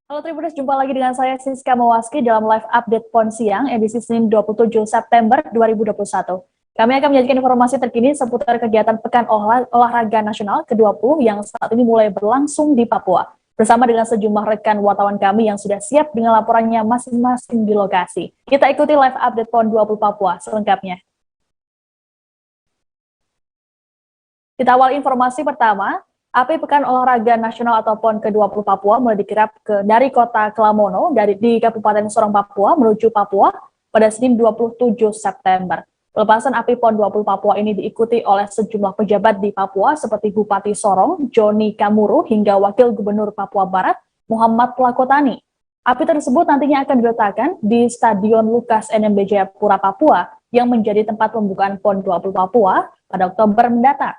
Halo Tribuners, jumpa lagi dengan saya Siska Mawaski dalam live update PON Siang edisi Senin 27 September 2021. Kami akan menyajikan informasi terkini seputar kegiatan Pekan Olahraga Nasional ke-20 yang saat ini mulai berlangsung di Papua. Bersama dengan sejumlah rekan wartawan kami yang sudah siap dengan laporannya masing-masing di lokasi. Kita ikuti live update PON 20 Papua selengkapnya. Kita awal informasi pertama. Api Pekan Olahraga Nasional atau PON ke-20 Papua mulai dikirap dari kota Kelamono di Kabupaten Sorong, Papua menuju Papua pada Senin 27 September. Pelepasan api PON 20 Papua ini diikuti oleh sejumlah pejabat di Papua seperti Bupati Sorong, Joni Kamuru, hingga Wakil Gubernur Papua Barat, Muhammad Lakotani. Api tersebut nantinya akan diletakkan di Stadion Lukas NMB Jayapura, Papua, yang menjadi tempat pembukaan PON 20 Papua pada Oktober mendatang.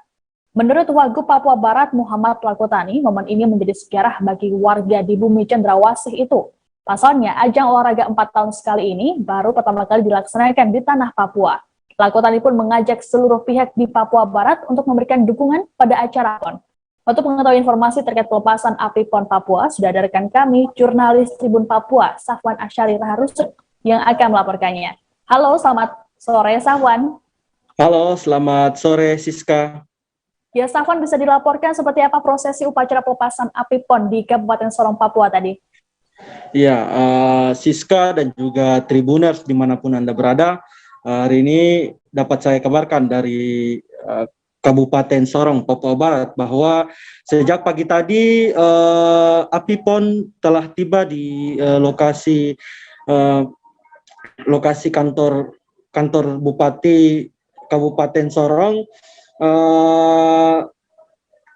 Menurut Wagub Papua Barat Muhammad Lakotani, momen ini menjadi sejarah bagi warga di bumi Cendrawasih itu. Pasalnya, ajang olahraga 4 tahun sekali ini baru pertama kali dilaksanakan di tanah Papua. Lakotani pun mengajak seluruh pihak di Papua Barat untuk memberikan dukungan pada acara PON. Untuk mengetahui informasi terkait pelepasan api PON Papua, sudah ada rekan kami, jurnalis Tribun Papua, Safwan Asyari Raharusuk, yang akan melaporkannya. Halo, selamat sore Safwan. Halo, selamat sore Siska. Ya, Safwan, bisa dilaporkan seperti apa prosesi upacara pelepasan api PON di Kabupaten Sorong, Papua tadi? Ya, Siska dan juga Tribuners dimanapun Anda berada, hari ini dapat saya kabarkan dari Kabupaten Sorong, Papua Barat, bahwa sejak pagi tadi api PON telah tiba di lokasi kantor Bupati Kabupaten Sorong.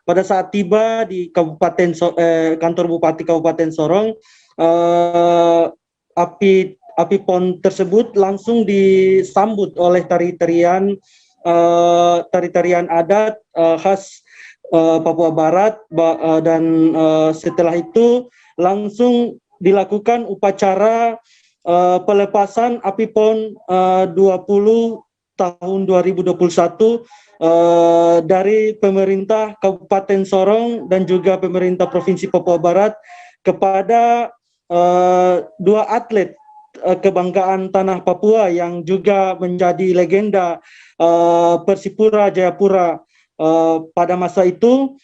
Pada saat tiba di kantor Bupati Kabupaten Sorong, api PON tersebut langsung disambut oleh tari-tarian adat khas Papua Barat, dan setelah itu langsung dilakukan upacara pelepasan api PON 20 tahun 2021 dari pemerintah Kabupaten Sorong dan juga pemerintah Provinsi Papua Barat kepada dua atlet kebanggaan tanah Papua yang juga menjadi legenda Persipura Jayapura pada masa itu,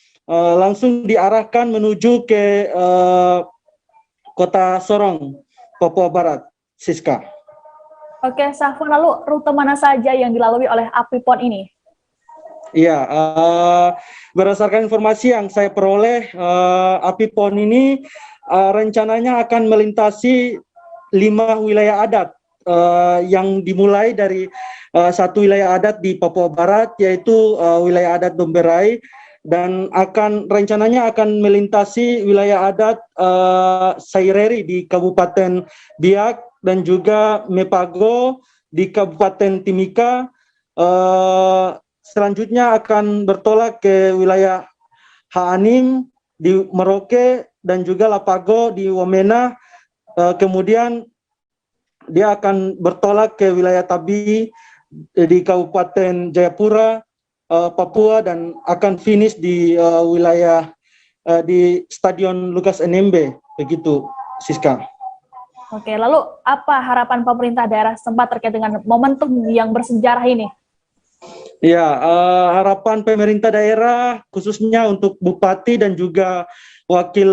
langsung diarahkan menuju ke kota Sorong, Papua Barat. Siska. Oke, Safwan, lalu rute mana saja yang dilalui oleh api PON ini? Iya, berdasarkan informasi yang saya peroleh, api PON ini rencananya akan melintasi 5 wilayah adat, yang dimulai dari satu wilayah adat di Papua Barat, yaitu wilayah adat Domberai, dan rencananya akan melintasi wilayah adat Saireri di Kabupaten Biak dan juga Mepago di Kabupaten Timika. Selanjutnya akan bertolak ke wilayah Haanim di Merauke dan juga Lapago di Wamena. Kemudian dia akan bertolak ke wilayah Tabi di Kabupaten Jayapura, Papua, dan akan finish di wilayah di Stadion Lukas NMB. Begitu, Siska. Oke, lalu apa harapan pemerintah daerah setempat terkait dengan momentum yang bersejarah ini? Ya, harapan pemerintah daerah khususnya untuk Bupati dan juga Wakil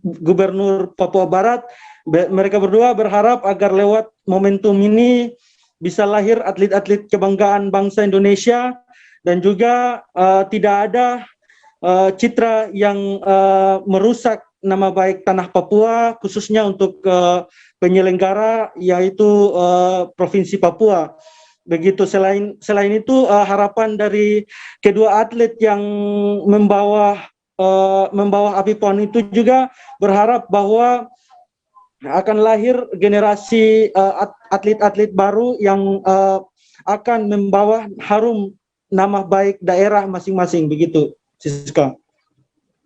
Gubernur Papua Barat, mereka berdua berharap agar lewat momentum ini bisa lahir atlet-atlet kebanggaan bangsa Indonesia, dan juga tidak ada citra yang merusak nama baik tanah Papua, khususnya untuk penyelenggara yaitu Provinsi Papua. Begitu. Selain itu, harapan dari kedua atlet yang membawa api PON itu juga berharap bahwa akan lahir generasi atlet-atlet baru yang akan membawa harum nama baik daerah masing-masing. Begitu, Siska.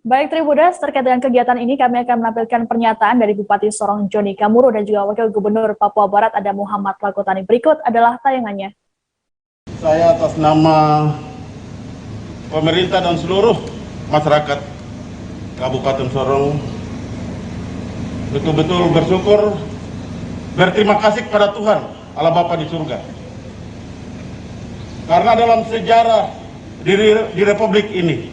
Baik, Tribuners, terkait dengan kegiatan ini kami akan menampilkan pernyataan dari Bupati Sorong Joni Kamuru dan juga Wakil Gubernur Papua Barat ada Muhammad Lakotani. Berikut adalah tayangannya. Saya atas nama pemerintah dan seluruh masyarakat Kabupaten Sorong betul-betul bersyukur, berterima kasih kepada Tuhan Allah Bapa di surga. Karena dalam sejarah di Republik ini,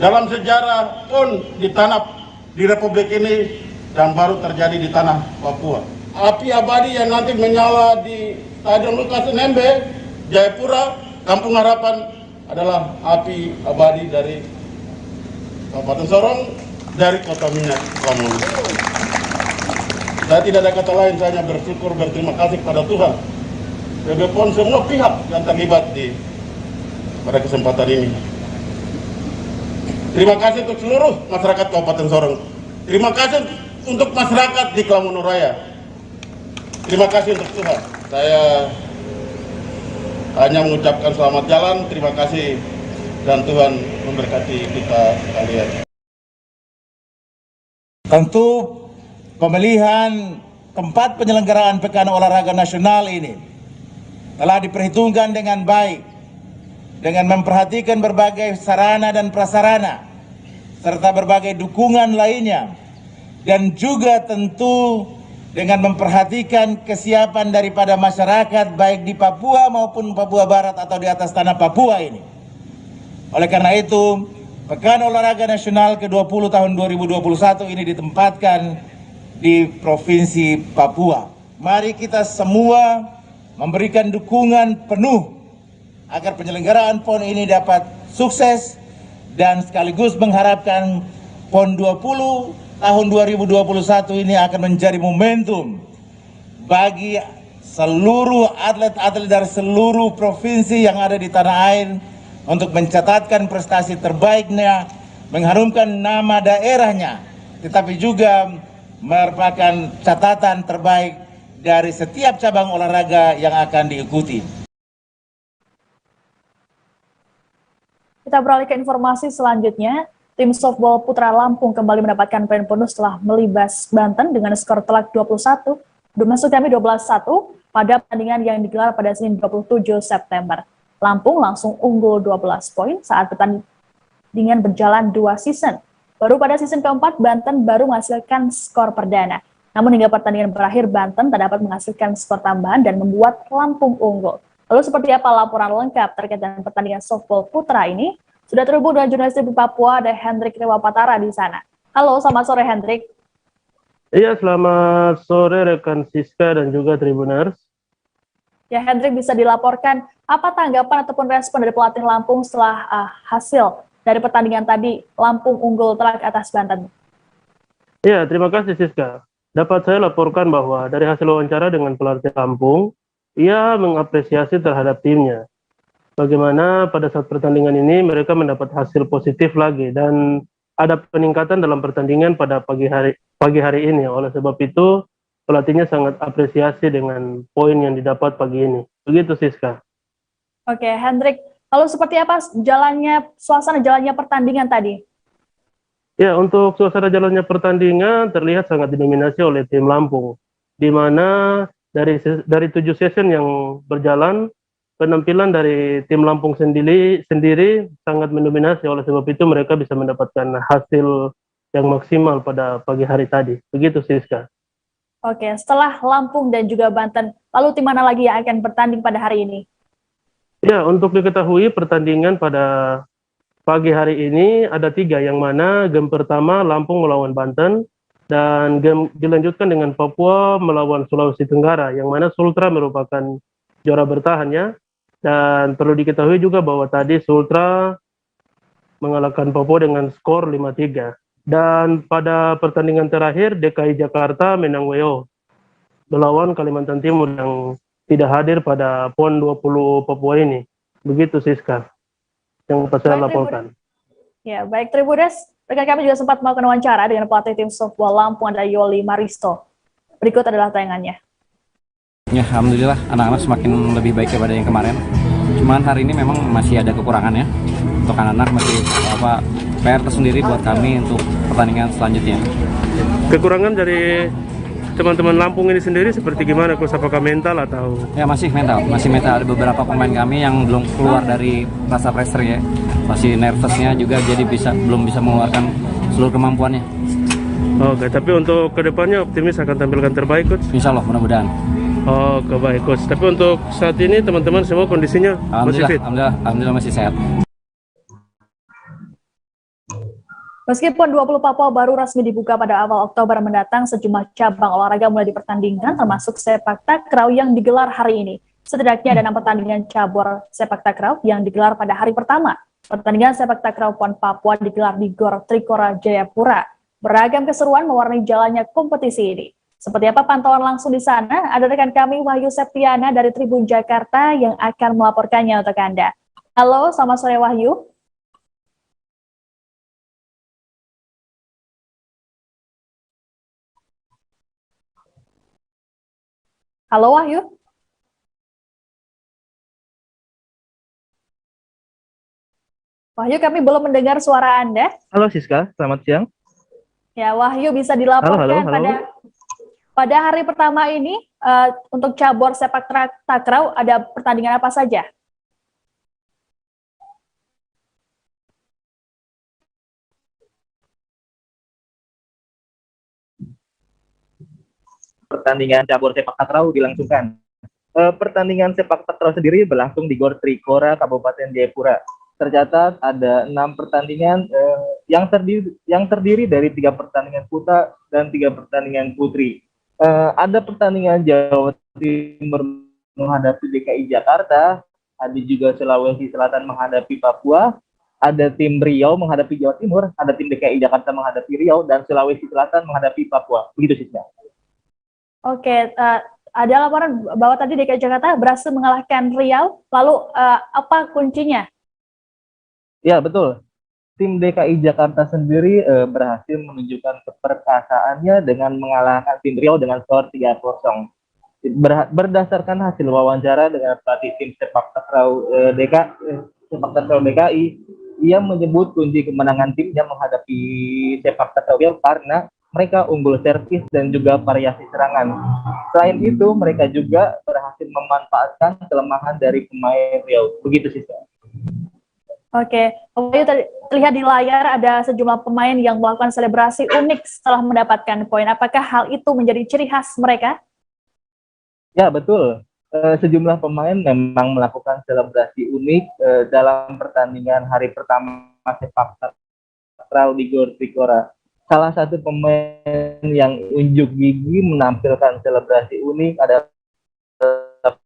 dalam sejarah pun ditanam di Republik ini dan baru terjadi di tanah Papua. Api abadi yang nanti menyala di Stadion Lukas NMB, Jayapura, Kampung Harapan adalah api abadi dari Kabupaten Sorong, dari Kota Minyak Lamongan. Saya tidak ada kata lain, saya hanya bersyukur, berterima kasih kepada Tuhan, PB-PON semua pihak yang terlibat pada kesempatan ini. Terima kasih untuk seluruh masyarakat Kabupaten Sorong. Terima kasih untuk masyarakat di Klamono Raya. Terima kasih untuk Tuhan. Saya hanya mengucapkan selamat jalan, terima kasih, dan Tuhan memberkati kita sekalian. Tentu pemilihan tempat penyelenggaraan Pekan Olahraga Nasional ini telah diperhitungkan dengan baik, dengan memperhatikan berbagai sarana dan prasarana, serta berbagai dukungan lainnya, dan juga tentu dengan memperhatikan kesiapan daripada masyarakat baik di Papua maupun Papua Barat atau di atas tanah Papua ini. Oleh karena itu, Pekan Olahraga Nasional ke-20 tahun 2021 ini ditempatkan di Provinsi Papua. Mari kita semua memberikan dukungan penuh agar penyelenggaraan PON ini dapat sukses dan sekaligus mengharapkan PON 20 tahun 2021 ini akan menjadi momentum bagi seluruh atlet-atlet dari seluruh provinsi yang ada di tanah air untuk mencatatkan prestasi terbaiknya, mengharumkan nama daerahnya, tetapi juga merupakan catatan terbaik dari setiap cabang olahraga yang akan diikuti. Kita beralih ke informasi selanjutnya. Tim softball putra Lampung kembali mendapatkan poin penuh setelah melibas Banten dengan skor telak 21, maksud kami 12-1 pada pertandingan yang digelar pada Senin 27 September. Lampung langsung unggul 12 poin saat pertandingan berjalan 2 season. Baru pada season keempat, Banten baru menghasilkan skor perdana. Namun hingga pertandingan berakhir, Banten tak dapat menghasilkan skor tambahan dan membuat Lampung unggul. Lalu seperti apa laporan lengkap terkait dengan pertandingan softball putra ini? Sudah terhubung dengan jurnalis di Papua, ada Hendrik Rewapatara di sana. Halo, selamat sore Hendrik. Iya, selamat sore rekan Siska dan juga Tribuners. Ya, Hendrik, bisa dilaporkan apa tanggapan ataupun respon dari pelatih Lampung setelah hasil dari pertandingan tadi Lampung unggul telak atas Banten? Iya, terima kasih Siska. Dapat saya laporkan bahwa dari hasil wawancara dengan pelatih Lampung, ia mengapresiasi terhadap timnya. Bagaimana pada saat pertandingan ini mereka mendapat hasil positif lagi dan ada peningkatan dalam pertandingan pada pagi hari ini. Oleh sebab itu pelatihnya sangat apresiasi dengan poin yang didapat pagi ini. Begitu Siska. Oke, Hendrik, lalu seperti apa suasana jalannya pertandingan tadi? Ya, untuk suasana jalannya pertandingan terlihat sangat didominasi oleh tim Lampung, di mana dari 7 session yang berjalan, penampilan dari tim Lampung sendiri sangat mendominasi. Oleh sebab itu mereka bisa mendapatkan hasil yang maksimal pada pagi hari tadi. Begitu Siska. Oke, setelah Lampung dan juga Banten, lalu tim mana lagi yang akan bertanding pada hari ini? Ya, untuk diketahui pertandingan pada pagi hari ini ada 3, yang mana game pertama Lampung melawan Banten, dan game dilanjutkan dengan Papua melawan Sulawesi Tenggara, yang mana Sultra merupakan juara bertahan ya. Dan perlu diketahui juga bahwa tadi Sultra mengalahkan Papua dengan skor 5-3. Dan pada pertandingan terakhir DKI Jakarta menang WO melawan Kalimantan Timur yang tidak hadir pada PON 20 Papua ini. Begitu Siska yang saya laporkan. Ya, baik Tribuners, rekan kami juga sempat melakukan wawancara dengan pelatih tim softball Lampung, ada Yoli Maristo. Berikut adalah tayangannya. Ya, alhamdulillah anak-anak semakin lebih baik daripada yang kemarin. Cuman hari ini memang masih ada kekurangannya. Untuk anak-anak masih PR tersendiri buat kami untuk pertandingan selanjutnya. Kekurangan dari teman-teman Lampung ini sendiri seperti gimana? Coach, apakah mental atau? Ya, masih mental. Ada beberapa pemain kami yang belum keluar dari rasa pressure ya. Masih nervousnya juga, jadi belum bisa mengeluarkan seluruh kemampuannya. Oke, tapi untuk kedepannya optimis akan tampilkan terbaik, Coach? Insya Allah, mudah-mudahan. Oke, baik, Coach. Tapi untuk saat ini teman-teman semua kondisinya masih fit? Alhamdulillah masih sehat. Meskipun 20 Papua baru resmi dibuka pada awal Oktober mendatang, sejumlah cabang olahraga mulai dipertandingkan, termasuk sepak takraw yang digelar hari ini. Setidaknya ada 6 pertandingan cabur sepak takraw yang digelar pada hari pertama. Pertandingan sepak takraw PON Papua digelar di Gor Trikora Jayapura. Beragam keseruan mewarnai jalannya kompetisi ini. Seperti apa pantauan langsung di sana? Ada rekan kami Wahyu Septiana dari Tribun Jakarta yang akan melaporkannya untuk Anda. Halo, selamat sore Wahyu. Halo Wahyu. Wahyu, kami belum mendengar suara Anda. Halo Siska, selamat siang. Ya, Wahyu bisa dilaporkan Halo. pada hari pertama ini untuk cabur sepak takraw ada pertandingan apa saja? Pertandingan cabur sepak takraw dilangsungkan. Pertandingan sepak takraw sendiri berlangsung di Gor Trikora, Kabupaten Jayapura. Tercatat ada 6 pertandingan yang terdiri dari 3 pertandingan putra dan 3 pertandingan putri. Ada pertandingan Jawa Timur menghadapi DKI Jakarta, ada juga Sulawesi Selatan menghadapi Papua, ada tim Riau menghadapi Jawa Timur, ada tim DKI Jakarta menghadapi Riau, dan Sulawesi Selatan menghadapi Papua. Begitu sih. Oke, ada laporan bahwa tadi DKI Jakarta berhasil mengalahkan Riau. Lalu apa kuncinya? Ya, betul. Tim DKI Jakarta sendiri berhasil menunjukkan keperkasaannya dengan mengalahkan tim Riau dengan skor 3-0. Berdasarkan hasil wawancara dengan pelatih tim sepak takraw DKI, ia menyebut kunci kemenangan timnya menghadapi sepak takraw Riau karena mereka unggul servis dan juga variasi serangan. Selain itu, mereka juga berhasil memanfaatkan kelemahan dari pemain Riau. Begitu sih. Oke, terlihat di layar ada sejumlah pemain yang melakukan selebrasi unik setelah mendapatkan poin. Apakah hal itu menjadi ciri khas mereka? Ya, betul. Sejumlah pemain memang melakukan selebrasi unik dalam pertandingan hari pertama sepak takraw di Gor Trikora. Salah satu pemain yang unjuk gigi menampilkan selebrasi unik adalah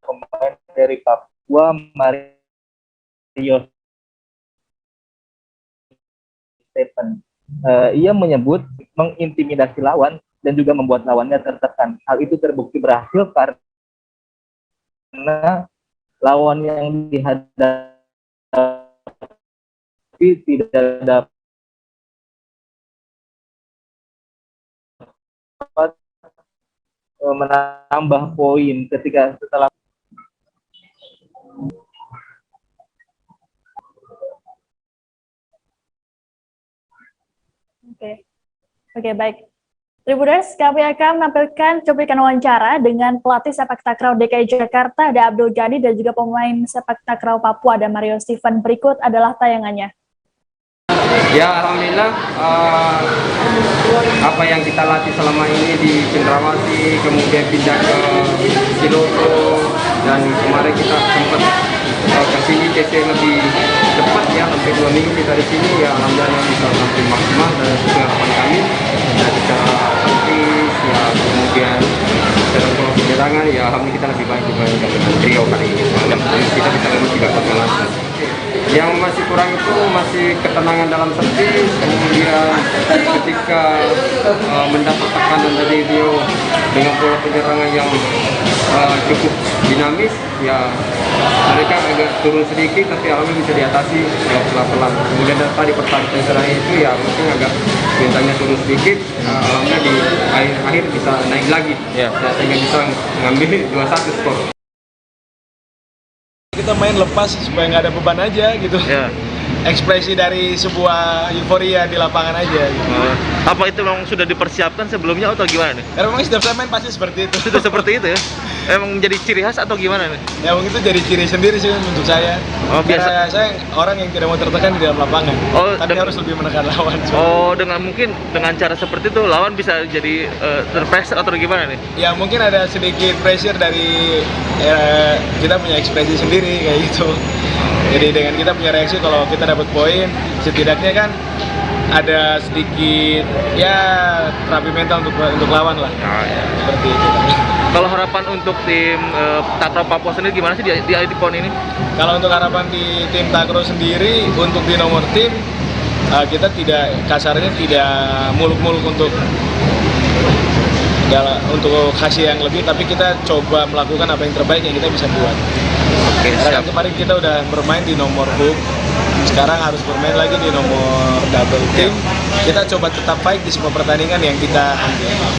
pemain dari Papua, Mario Stephen. Ia menyebut mengintimidasi lawan dan juga membuat lawannya tertekan. Hal itu terbukti berhasil karena lawan yang dihadapi tidak dapat menambah poin setelah Oke, baik. Tribuners, kami akan menampilkan cuplikan wawancara dengan pelatih sepak takraw DKI Jakarta, ada Abdul Ghani, dan juga pemain sepak takraw Papua, ada Mario Stephen. Berikut adalah tayangannya. Ya, alhamdulillah apa yang kita latih selama ini di Cendrawasih, kemudian pindah ke Siloso, dan kemarin kita sempat ke sini TC lebih cepat ya, hampir 2 minggu kita di sini ya, alhamdulillah bisa sampai maksimal dan sesuai harapan kami. Dan secara taktis ya, kemudian secara penyerangan ya, alhamdulillah kita lebih baik dibandingkan dengan trio kali ini. Dan kita bisa lebih 3-0 langsung. Yang masih kurang itu masih ketenangan dalam servis, kemudian ketika mendapat tekanan dari Rio dengan pola penyerangan yang cukup dinamis, ya mereka agak turun sedikit, tapi alhamdulillah bisa diatasi ya, pelan-pelan. Kemudian tadi pertandingan terakhir itu ya mungkin agak bintangnya turun sedikit, alhamdulillah di akhir bisa naik lagi, ya sehingga bisa mengambil 2-1 skor. Kita main lepas supaya nggak ada beban aja gitu. ya. ekspresi dari sebuah euforia di lapangan aja gitu. Apa itu memang sudah dipersiapkan sebelumnya atau gimana nih? Karena memang setiap saya main pasti seperti itu. Sudah seperti itu ya? Emang jadi ciri khas atau gimana nih? Ya mungkin itu jadi ciri sendiri sih untuk saya. Oh, biasa. Karena saya orang yang tidak mau tertekan di dalam lapangan. Oh, tapi harus lebih menekan lawan. Oh, mungkin dengan cara seperti itu lawan bisa jadi terpressure atau gimana nih? Ya mungkin ada sedikit pressure dari kita punya ekspresi sendiri kayak gitu. Jadi dengan kita punya reaksi kalau kita dapat poin, setidaknya kan ada sedikit ya terapi mental untuk lawan lah. Seperti itu. Kalau harapan untuk tim Takraw Papua sendiri gimana sih di PON ini? Kalau untuk harapan di tim Takraw sendiri, untuk di nomor tim kita tidak kasarnya tidak muluk-muluk untuk hasil yang lebih, tapi kita coba melakukan apa yang terbaik yang kita bisa buat. Oke, karena kemarin kita udah bermain di nomor hook, sekarang harus bermain lagi di nomor double team. Kita coba tetap fight di semua pertandingan yang kita ambil.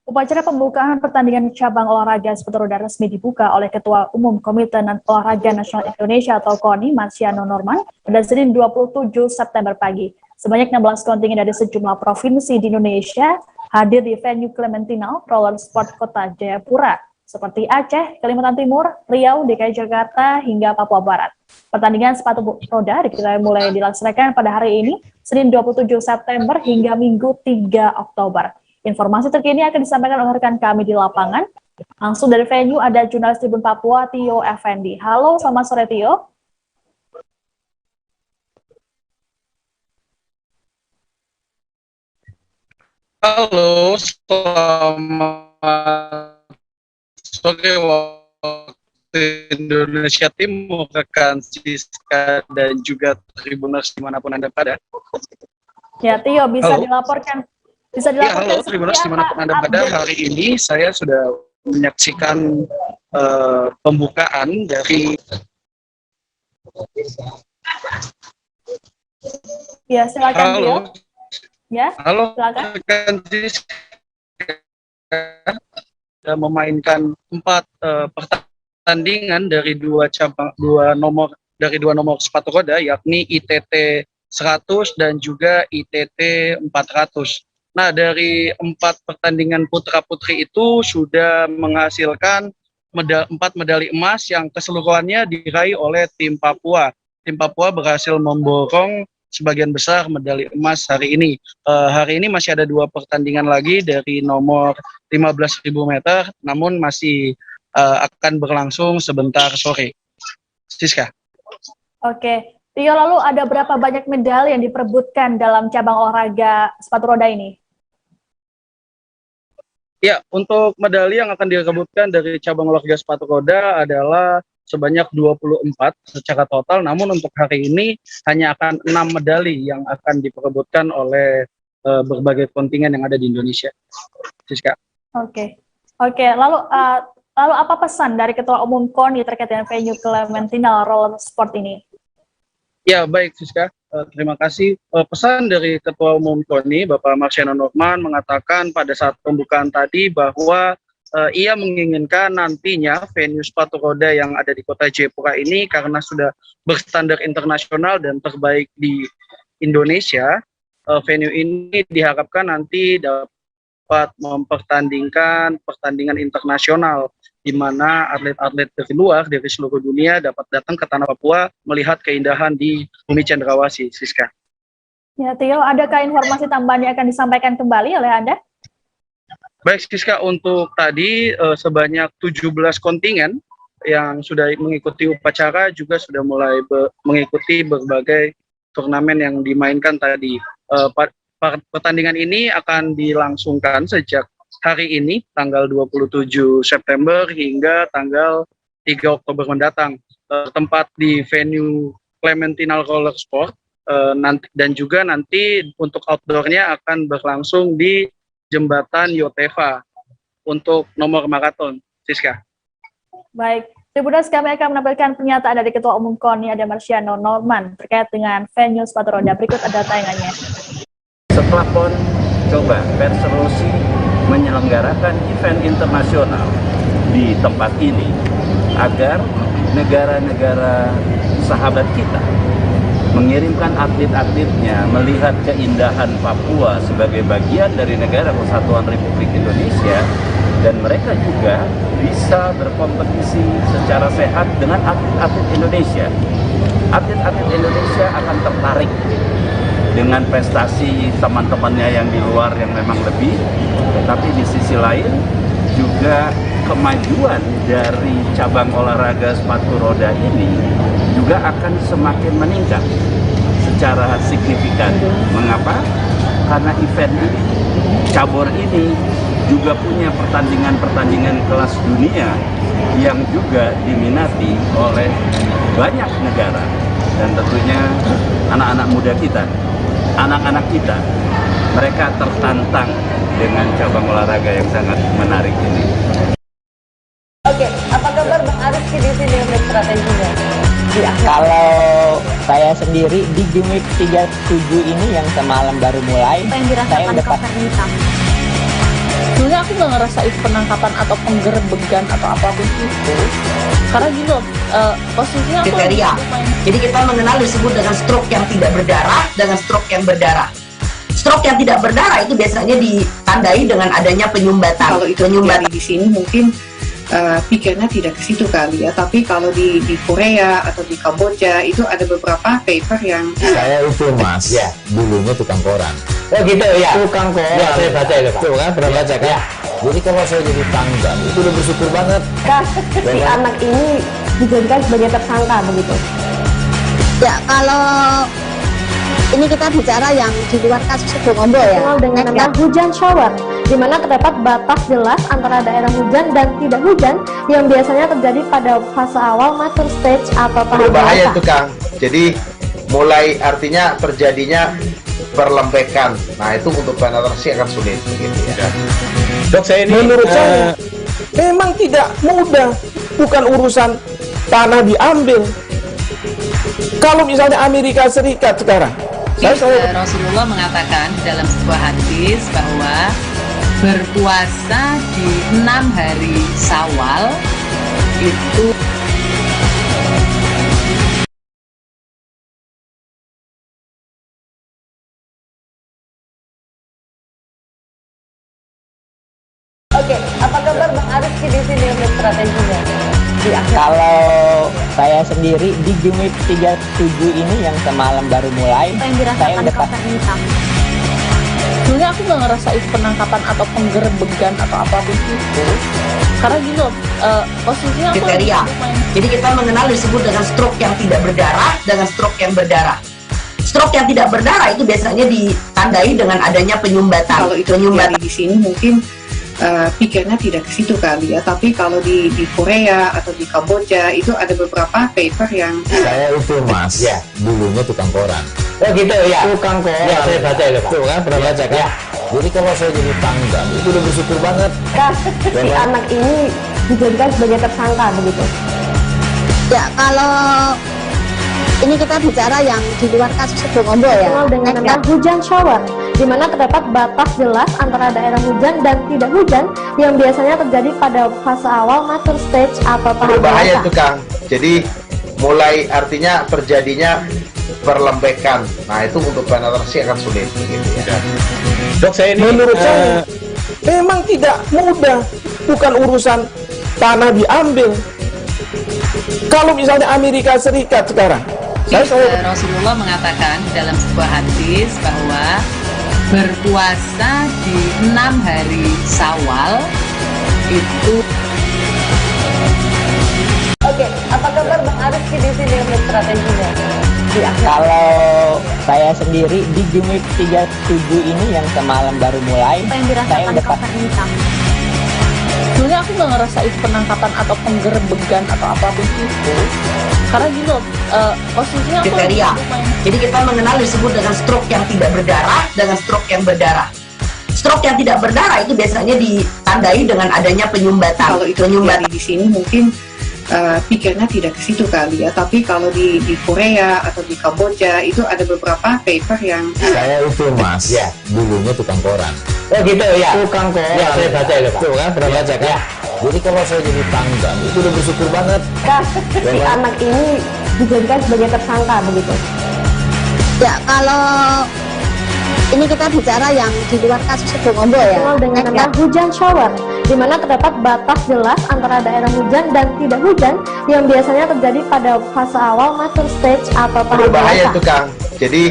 Upacara pembukaan pertandingan cabang olahraga sepatu roda resmi dibuka oleh Ketua Umum Komite Olahraga Nasional Indonesia atau KONI, Marciano Norman, pada Senin 27 September pagi. Sebanyak 16 kontingen dari sejumlah provinsi di Indonesia hadir di venue Clementinal Roller Sport Kota Jayapura, seperti Aceh, Kalimantan Timur, Riau, DKI Jakarta, hingga Papua Barat. Pertandingan sepatu roda mulai dilaksanakan pada hari ini, Senin 27 September hingga Minggu 3 Oktober. Informasi terkini akan disampaikan oleh rekan kami di lapangan. Langsung dari venue ada jurnalis Tribun Papua, Tio Effendi. Halo, selamat sore Tio. Halo, selamat sore waktu Indonesia Timur, rekan Siska dan juga Tribuners dimanapun Anda berada. Ya, Tio, bisa dilaporkan. Bisa dilaporkan. Ya, halo, Tribuners dimanapun Anda berada. Hari ini saya sudah menyaksikan pembukaan dari. Ya, silakan Tio. Ya, halo, silakan. rekan Siska memainkan 4 pertandingan dari dua nomor sepatu roda, yakni ITT 100 dan juga ITT 400. Nah, dari 4 pertandingan putra-putri itu sudah menghasilkan 4 medali emas yang keseluruhannya diraih oleh tim Papua. Tim Papua berhasil memborong sebagian besar medali emas hari ini. Hari ini masih ada 2 pertandingan lagi dari nomor 15.000 meter, namun masih akan berlangsung sebentar sore. Siska. Oke, Tio, lalu ada berapa banyak medali yang diperebutkan dalam cabang olahraga sepatu roda ini? Ya, untuk medali yang akan direbutkan dari cabang olahraga sepatu roda adalah sebanyak 24 secara total, namun untuk hari ini hanya akan 6 medali yang akan diperebutkan oleh berbagai kontingen yang ada di Indonesia. Siska. Oke, lalu apa pesan dari Ketua Umum KONI terkait dengan venue Clementinal Roller Sport ini? Ya, baik Siska, terima kasih. Pesan dari Ketua Umum KONI, Bapak Marciano Norman, mengatakan pada saat pembukaan tadi bahwa ia menginginkan nantinya venue sepatu roda yang ada di kota Jayapura ini, karena sudah berstandar internasional dan terbaik di Indonesia, venue ini diharapkan nanti dapat mempertandingkan pertandingan internasional, di mana atlet-atlet dari luar, dari seluruh dunia dapat datang ke tanah Papua melihat keindahan di bumi Cendrawasih. Siska. Ya, Tio, adakah informasi tambahan yang akan disampaikan kembali oleh Anda? Baik, Siska, untuk tadi sebanyak 17 kontingen yang sudah mengikuti upacara juga sudah mulai mengikuti berbagai turnamen yang dimainkan tadi. Pertandingan ini akan dilangsungkan sejak hari ini, tanggal 27 September hingga tanggal 3 Oktober mendatang. Tempat di venue Clementinal Roller Sport, dan juga nanti untuk outdoornya akan berlangsung di Jembatan Yotefa untuk nomor maraton. Siska. Baik, Tribuners, kami akan menampilkan pernyataan dari Ketua Umum KONI, ada Marciano Norman, terkait dengan venue sepatu roda. Berikut ada tayangannya. Setelah PON coba Persolusi menyelenggarakan event internasional di tempat ini agar negara-negara sahabat kita mengirimkan atlet-atletnya melihat keindahan Papua sebagai bagian dari negara Kesatuan Republik Indonesia, dan mereka juga bisa berkompetisi secara sehat dengan atlet-atlet Indonesia. Atlet-atlet Indonesia akan tertarik dengan prestasi teman-temannya yang di luar yang memang lebih, tetapi di sisi lain juga kemajuan dari cabang olahraga sepatu roda ini juga akan semakin meningkat secara signifikan. Mengapa? Karena event ini, cabur ini juga punya pertandingan-pertandingan kelas dunia yang juga diminati oleh banyak negara, dan tentunya anak-anak muda kita, anak-anak kita, mereka tertantang dengan cabang olahraga yang sangat menarik ini. Oke, apa kabar Bang Arif di sini untuk strateginya? Kalau saya sendiri di Game Week 37 ini yang semalam baru mulai, Apa yang dirasakan Cover Hitam? Sebenarnya aku nggak ngerasain penangkapan atau penggerbegan atau apapun itu, karena gini loh, posisinya aku kriteria. Jadi kita mengenal disebut dengan stroke yang tidak berdarah dengan stroke yang berdarah. Stroke yang tidak berdarah itu biasanya ditandai dengan adanya penyumbatan. Kalau itu terjadi di sini mungkin pikirnya tidak ke situ kali ya, tapi kalau di Korea atau di Kamboja itu ada beberapa paper yang saya itu mas, ya dulunya tukang koran. Oh gitu ya, tukang koran. Ya saya baca itu pak. Tuh kan pernah baca kan? Ya. Jadi kalau saya jadi tanggal itu udah bersyukur banget. Si anak ini dijadikan sebagai tersangka begitu. Ya kalau ini kita bicara yang di luar kasus Sebongombo ya. Dengan nama hujan shower, di mana terdapat batas jelas antara daerah hujan dan tidak hujan yang biasanya terjadi pada fase awal mature stage atau tahap berbahaya itu Kang. Jadi mulai artinya terjadinya perlembekan. Nah itu untuk penetrasi akan sulit begitu ya. Dok, saya ini menurut saya memang tidak mudah, bukan urusan tanah diambil. Kalau misalnya Amerika Serikat sekarang, Rasulullah mengatakan dalam sebuah hadis bahwa berpuasa di 6 hari Syawal itu Oke, apa kabar Bang Arif di sini untuk strateginya? Kalau saya sendiri di Game Week 37 ini yang semalam baru mulai, Apa yang dirasakan saya udah Cover Hitam? sebenarnya aku nggak ngerasain penangkapan atau penggerbegan atau apapun itu, karena gini loh, posisinya aku kriteria. Jadi kita mengenal disebut dengan stroke yang tidak berdarah dengan stroke yang berdarah. Stroke yang tidak berdarah itu biasanya ditandai dengan adanya penyumbatan. Kalau itu terjadi di sini mungkin pikirnya tidak ke situ kali ya, tapi kalau di Korea atau di Kamboja itu ada beberapa paper yang saya itu mas, ya dulunya tukang koran. Oh gitu ya, tukang koran. Ya saya baca itu pak. Tuh kan pernah baca kan? Ya. Jadi kalau saya jadi tanggal itu udah bersyukur banget. Si anak ini dijadikan sebagai tersangka begitu. Ya kalau ini kita bicara yang di luar kasus Sebongombo ya. Dengan nama hujan shower, di mana terdapat batas jelas antara daerah hujan dan tidak hujan yang biasanya terjadi pada fase awal mature stage atau tahap berbahaya itu Kang. Jadi mulai artinya terjadinya perlembekan. Nah itu untuk penetrasi akan sulit begitu ya. Dok, saya ini menurut saya memang tidak mudah, bukan urusan tanah diambil. Kalau misalnya Amerika Serikat sekarang, Rasulullah mengatakan dalam sebuah hadis bahwa berpuasa di 6 hari Syawal itu. Oke, apa kabar Bang Arif di sini untuk strateginya? Kalau saya sendiri di Game Week 37 ini yang semalam baru mulai, Apa yang saya dirasakan udah Cover Hitam? sebenarnya aku nggak ngerasain penangkapan atau penggerbegan atau apapun itu, karena gini loh, posisinya aku kriteria. Jadi kita mengenal disebut dengan stroke yang tidak berdarah dengan stroke yang berdarah. Stroke yang tidak berdarah itu biasanya ditandai dengan adanya penyumbatan. Kalau itu terjadi di sini mungkin pikirnya tidak ke situ kali ya, tapi kalau di Korea atau di Kamboja itu ada beberapa paper yang saya itu mas, ya dulunya tukang koran. Oh gitu ya, tukang koran. Ya saya baca itu pak. Tuh kan pernah baca kan? Ya. Jadi kalau saya jadi tangga itu udah bersyukur banget. Si anak ini dijadikan sebagai tersangka begitu. Ya, kalau ini kita bicara yang di luar kasus Sebongombo ya. Dengan nama hujan shower, di mana terdapat batas jelas antara daerah hujan dan tidak hujan yang biasanya terjadi pada fase awal master stage atau tahap Berbahaya dewasa. tuh Kang. Jadi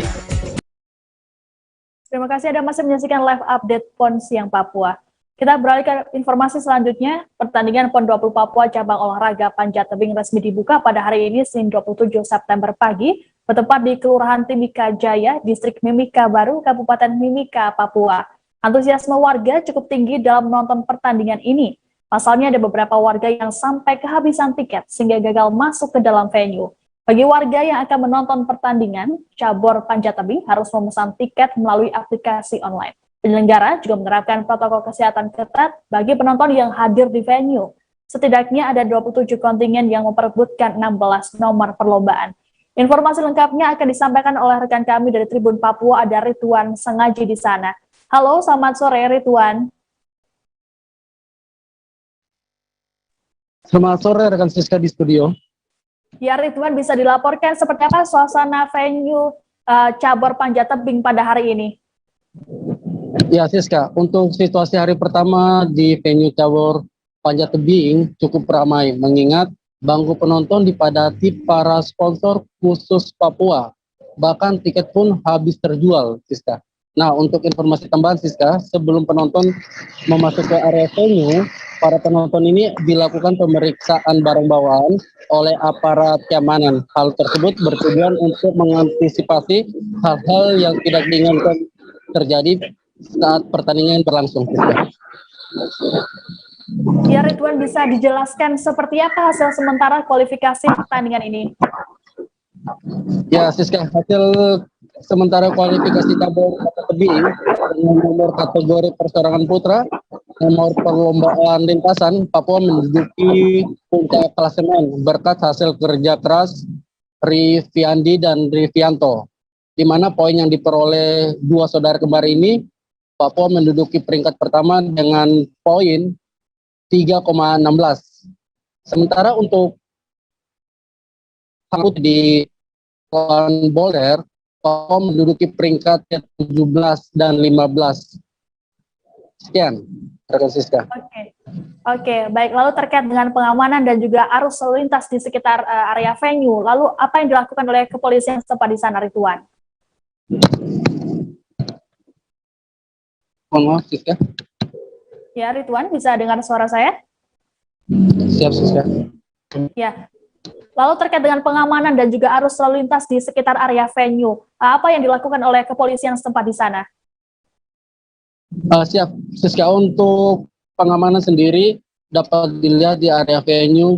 Terima kasih Anda masih menyaksikan live update PON Siang Papua. Kita beralih ke informasi selanjutnya. Pertandingan PON 20 Papua cabang olahraga panjat tebing resmi dibuka pada hari ini Senin 27 September pagi, bertempat di Kelurahan Timika Jaya, Distrik Mimika Baru, Kabupaten Mimika, Papua. Antusiasme warga cukup tinggi dalam menonton pertandingan ini. Pasalnya ada beberapa warga yang sampai kehabisan tiket sehingga gagal masuk ke dalam venue. Bagi warga yang akan menonton pertandingan, cabur panjat tebing harus memesan tiket melalui aplikasi online. Penyelenggara juga menerapkan protokol kesehatan ketat bagi penonton yang hadir di venue. Setidaknya ada 27 kontingen yang memperebutkan 16 nomor perlombaan. Informasi lengkapnya akan disampaikan oleh rekan kami dari Tribun Papua, ada Ridwan Sengaji di sana. Halo, selamat sore Ridwan. Selamat sore rekan Siska di studio. Ya Ridwan, bisa dilaporkan seperti apa suasana venue cabur panjat tebing pada hari ini? Ya Siska, untuk situasi hari pertama di venue cabur panjat tebing cukup ramai, mengingat bangku penonton dipadati para sponsor khusus Papua. Bahkan tiket pun habis terjual, Siska. Nah, untuk informasi tambahan, Siska, sebelum penonton memasuki area venue, para penonton ini dilakukan pemeriksaan barang bawaan oleh aparat keamanan. Hal tersebut bertujuan untuk mengantisipasi hal-hal yang tidak diinginkan terjadi saat pertandingan berlangsung. Ya Ridwan, bisa dijelaskan seperti apa hasil sementara kualifikasi pertandingan ini? Ya Siska, hasil sementara kualifikasi cabur tebing dengan nomor kategori perseorangan putra, nomor perlombaan lintasan, Papua menduduki puncak klasemen berkat hasil kerja keras Riviandi dan Rivianto, di mana poin yang diperoleh dua saudara kembar ini, Papua menduduki peringkat pertama dengan poin 3,16. Sementara untuk di lawan boulder, Papua menduduki peringkat 17 dan 15. Sekian, rekan Siska. Oke, baik. Lalu terkait dengan pengamanan dan juga arus lalu lintas di sekitar area venue, lalu apa yang dilakukan oleh kepolisian setempat di sana, Ridwan? Mohon maaf, Siska. Ya, Ridwan, bisa dengar suara saya? Siap, Siska. Ya. Lalu terkait dengan pengamanan dan juga arus lalu lintas di sekitar area venue, apa yang dilakukan oleh kepolisian setempat di sana? Siap, Siska. Untuk pengamanan sendiri dapat dilihat di area venue,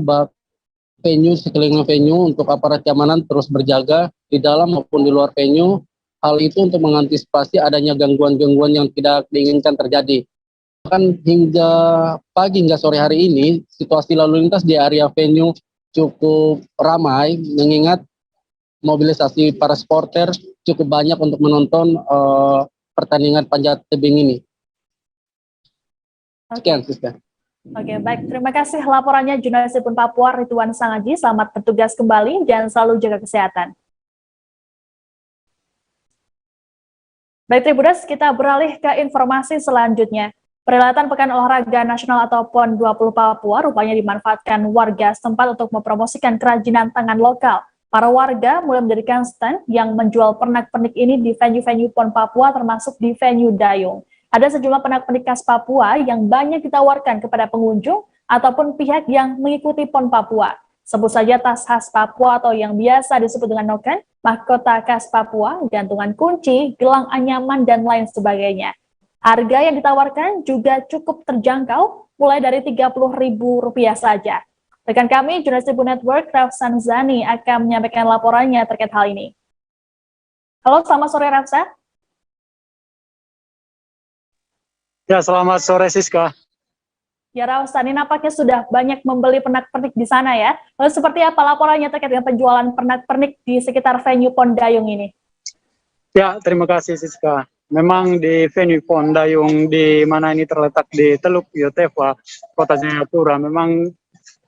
sekeliling venue untuk aparat keamanan terus berjaga di dalam maupun di luar venue. Hal itu untuk mengantisipasi adanya gangguan-gangguan yang tidak diinginkan terjadi. Bahkan hingga pagi hingga sore hari ini, situasi lalu lintas di area venue cukup ramai, mengingat mobilisasi para supporter cukup banyak untuk menonton pertandingan panjat tebing ini. Sekian, Siska. Oke, baik. Terima kasih laporannya jurnalis Tribun Papua Ridwan Sengaji. Selamat bertugas kembali dan selalu jaga kesehatan. Baik Tribuners, kita beralih ke informasi selanjutnya. Perhelatan Pekan Olahraga Nasional atau PON 20 Papua rupanya dimanfaatkan warga setempat untuk mempromosikan kerajinan tangan lokal. Para warga mulai mendirikan stand yang menjual pernak-pernik ini di venue-venue PON Papua termasuk di venue Dayung. Ada sejumlah pernak-pernik khas Papua yang banyak ditawarkan kepada pengunjung ataupun pihak yang mengikuti PON Papua. Sebut saja tas khas Papua atau yang biasa disebut dengan noken, mahkota khas Papua, gantungan kunci, gelang anyaman, dan lain sebagainya. Harga yang ditawarkan juga cukup terjangkau, mulai dari Rp30.000 saja. Rekan kami, jurnalis Tribun Network, Rafsan Zani, akan menyampaikan laporannya terkait hal ini. Halo, selamat sore Rafsa. Ya, selamat sore Siska. Ya Rafsan, ini nampaknya sudah banyak membeli pernak-pernik di sana ya. Lalu seperti apa laporannya terkait dengan penjualan pernak-pernik di sekitar venue PON Dayung ini? Ya, terima kasih Siska. memang di venue PON Dayung di mana ini terletak di Teluk Yotefa, Kota Jayapura, memang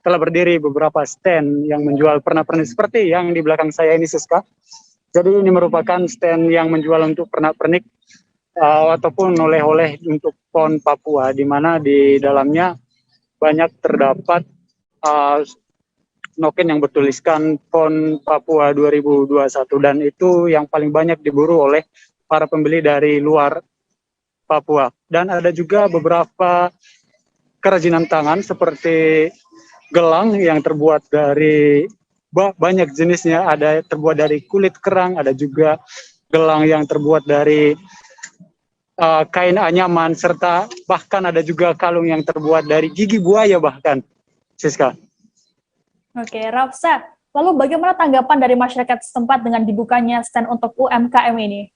telah berdiri beberapa stand yang menjual pernak-pernik seperti yang di belakang saya ini, Siska. Jadi ini merupakan stand yang menjual untuk pernak-pernik ataupun oleh-oleh untuk PON Papua, di mana di dalamnya banyak terdapat noken yang bertuliskan PON Papua 2021, dan itu yang paling banyak diburu oleh para pembeli dari luar Papua. Dan ada juga beberapa kerajinan tangan seperti gelang yang terbuat dari banyak jenisnya, ada terbuat dari kulit kerang, ada juga gelang yang terbuat dari kain anyaman, serta bahkan ada juga kalung yang terbuat dari gigi buaya bahkan, Siska. Oke, Rafsa, lalu bagaimana tanggapan dari masyarakat setempat dengan dibukanya stand untuk UMKM ini?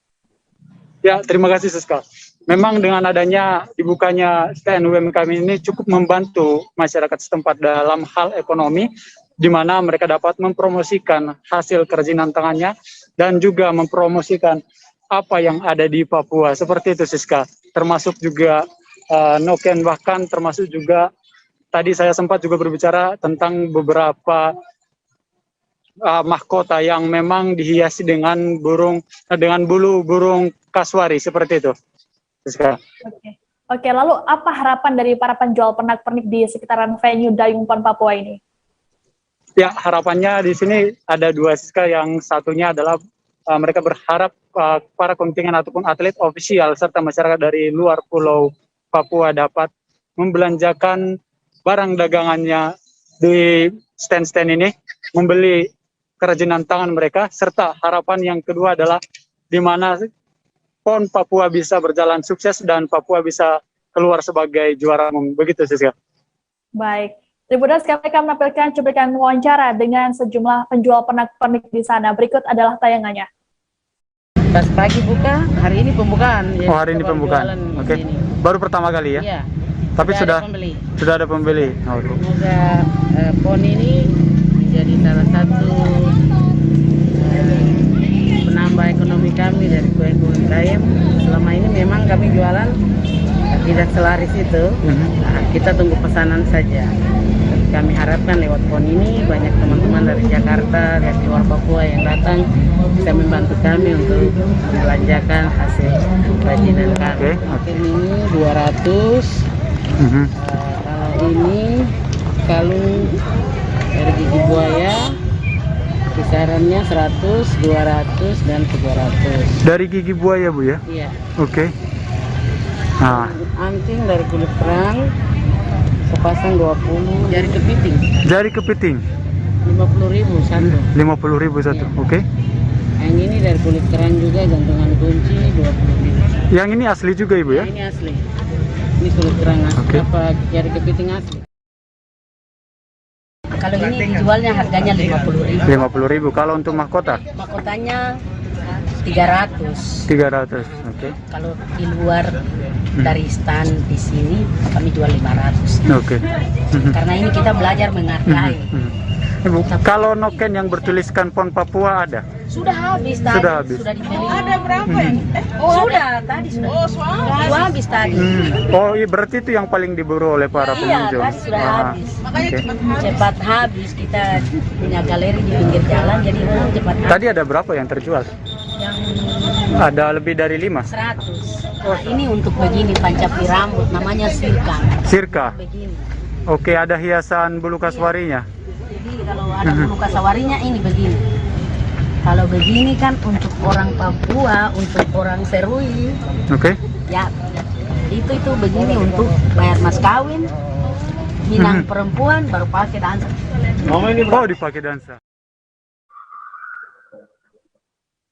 Ya, terima kasih, Siska. Memang dengan adanya dibukanya stand UMKM ini cukup membantu masyarakat setempat dalam hal ekonomi, di mana mereka dapat mempromosikan hasil kerajinan tangannya dan juga mempromosikan apa yang ada di Papua. Seperti itu, Siska. Termasuk juga noken, bahkan termasuk juga tadi saya sempat juga berbicara tentang beberapa mahkota yang memang dihiasi dengan bulu burung kasuari, seperti itu. Oke, lalu apa harapan dari para penjual pernak-pernik di sekitaran venue Dayung PON Papua ini? Ya, harapannya di sini ada dua, Siska. Yang satunya adalah mereka berharap para kontingen ataupun atlet ofisial serta masyarakat dari luar pulau Papua dapat membelanjakan barang dagangannya di stand-stand ini, membeli kerajinan tangan mereka, serta harapan yang kedua adalah di mana PON Papua bisa berjalan sukses dan Papua bisa keluar sebagai juara umum. Begitu, Siska. Baik, Tribuners, kami akan menampilkan cuplikan wawancara dengan sejumlah penjual pernak-pernik di sana. Berikut adalah tayangannya. Pas pagi buka, hari ini pembukaan. Oh, hari ini pembukaan. Oke. Baru pertama kali ya? Iya. Tapi sudah ada pembeli. Oh, semoga PON ini menjadi salah satu penambah ekonomi kami dari UMKM. Selama ini memang kami jualan tidak selaris itu. Nah, kita tunggu pesanan saja. Kami harapkan lewat PON ini banyak teman-teman dari Jakarta, dari luar Papua yang datang bisa membantu kami untuk membelanjakan hasil kerajinan kami. Ini 200. Kalau ini kalung dari gigi buaya kisarannya 100, 200 dan 300. Dari gigi buaya, Bu ya? Iya. Oke. Nah, anting dari kulit kerang sepasang 20. Jari kepiting. Jari kepiting. 50.000 satu. 50.000 satu. Iya. Oke. Yang ini dari kulit kerang juga, gantungan kunci 20.000. Yang ini asli juga, Ibu ya? Ini asli. Ini kulit kerang asli. Apa jari kepiting asli? Kalau ini dijualnya harganya 50.000. 50.000. Kalau untuk mahkota? Mahkotanya 300. 300. Oke. Kalau di luar dari stand di sini kami jual 500. Oke. Karena ini kita belajar menghargai. Ibu, kalau noken yang bertuliskan PON Papua ada? Sudah habis tadi. Sudah habis. Sudah dibeli. Ada berapa ini? Sudah tadi sudah. Sudah habis tadi. Oh, iya, berarti itu yang paling diburu oleh para pengunjung. Iya, tadi sudah habis. Cepat habis. Kita punya galeri di pinggir jalan, jadi orang cepat habis. Tadi ada berapa yang terjual? Yang ada lebih dari 5? 100. Nah, ini untuk begini pancapi rambut, namanya sirka. Sirka. Begini. Oke, ada hiasan bulu kasuarinya. Jadi kalau ada bulu kasawarinya ini begini. Kalau begini kan untuk orang Papua, untuk orang Serui. Oke. Ya, itu begini untuk bayar mas kawin. Minang perempuan baru pakai dansa. Oh, dipakai dansa.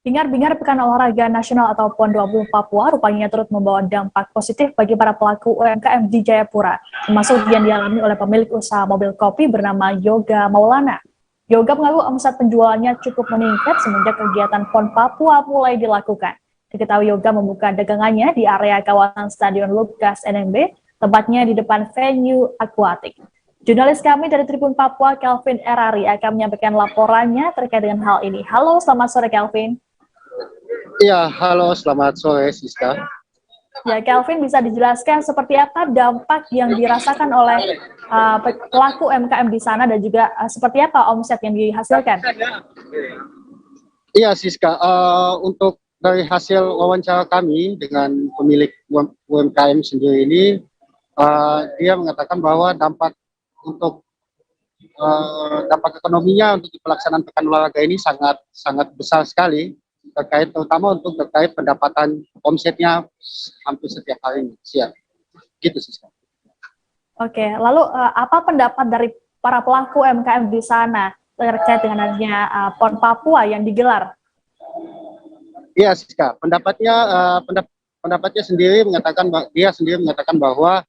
Bingar-bingar Pekan Olahraga Nasional atau PON 20 Papua rupanya turut membawa dampak positif bagi para pelaku UMKM di Jayapura, termasuk yang dialami oleh pemilik usaha mobil kopi bernama Yoga Maulana. Yoga mengaku omset penjualannya cukup meningkat semenjak kegiatan PON Papua mulai dilakukan. Diketahui Yoga membuka dagangannya di area kawasan Stadion Lukas NMB, tepatnya di depan venue akuatik. Jurnalis kami dari Tribun Papua, Kelvin Erari, akan menyampaikan laporannya terkait dengan hal ini. Halo, selamat sore Kelvin. Iya, halo, selamat sore, Siska. Ya, Kelvin, bisa dijelaskan seperti apa dampak yang dirasakan oleh pelaku UMKM di sana dan juga seperti apa omset yang dihasilkan? Iya, Siska, untuk dari hasil wawancara kami dengan pemilik UMKM sendiri ini, dia mengatakan bahwa dampak ekonominya untuk pelaksanaan pekan olahraga ini sangat besar sekali, terutama terkait pendapatan omsetnya hampir setiap hari siang. Gitu sih. Oke, lalu apa pendapat dari para pelaku UMKM di sana terkait dengan adanya PON Papua yang digelar? Iya, Siska. Pendapatnya sendiri mengatakan bahwa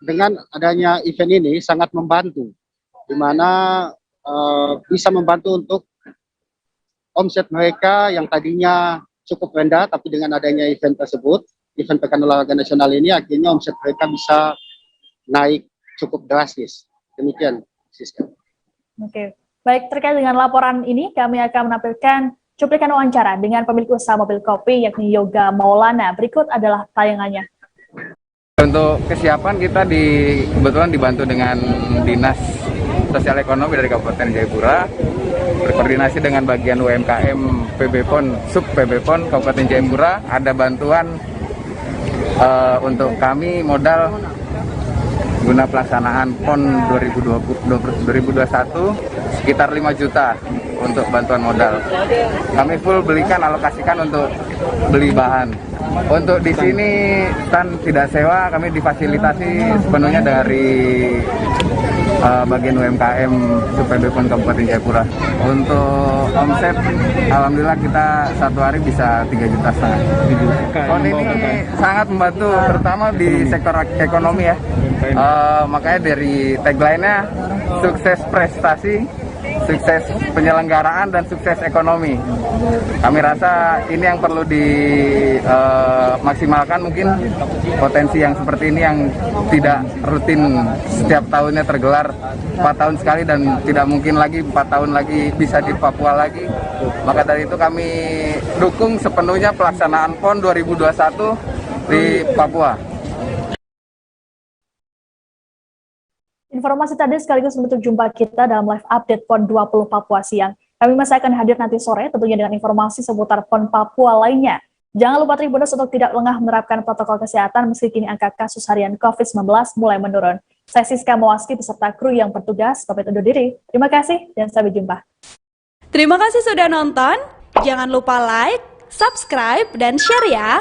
dengan adanya event ini sangat membantu, di mana bisa membantu untuk omset mereka yang tadinya cukup rendah, tapi dengan adanya event tersebut, event Pekan Olahraga Nasional ini, akhirnya omset mereka bisa naik cukup drastis. Demikian, Siska. Oke, baik, terkait dengan laporan ini, kami akan menampilkan cuplikan wawancara dengan pemilik usaha mobil kopi, yakni Yoga Maulana. Berikut adalah tayangannya. Untuk kesiapan kita kebetulan dibantu dengan Dinas Sosial Ekonomi dari Kabupaten Jayapura, berkoordinasi dengan bagian UMKM PB-PON, Sub PB-PON Kabupaten Jayapura. Ada bantuan untuk kami modal guna pelaksanaan PON 2021 sekitar 5 juta untuk bantuan modal. Kami full alokasikan untuk beli bahan. Untuk di sini stand tidak sewa, kami difasilitasi sepenuhnya dari bagian UMKM PB-PON Kabupaten Jayapura. Untuk omset, alhamdulillah kita satu hari bisa 3,5 juta. PON ini sangat membantu, terutama di sektor ekonomi ya. Makanya dari tagline-nya sukses prestasi, sukses penyelenggaraan, dan sukses ekonomi. Kami rasa ini yang perlu dimaksimalkan, mungkin potensi yang seperti ini yang tidak rutin setiap tahunnya tergelar 4 tahun sekali, dan tidak mungkin lagi 4 tahun lagi bisa di Papua lagi. Maka dari itu kami dukung sepenuhnya pelaksanaan PON 2021 di Papua. Informasi tadi sekaligus menutup jumpa kita dalam live update PON 20 Papua siang. Kami masih akan hadir nanti sore tentunya dengan informasi seputar PON Papua lainnya. Jangan lupa Tribuners untuk tidak lengah menerapkan protokol kesehatan meski kini angka kasus harian COVID-19 mulai menurun. Saya Siska Mawaski beserta kru yang bertugas pamit undur diri. Terima kasih dan sampai jumpa. Terima kasih sudah nonton. Jangan lupa like, subscribe, dan share ya.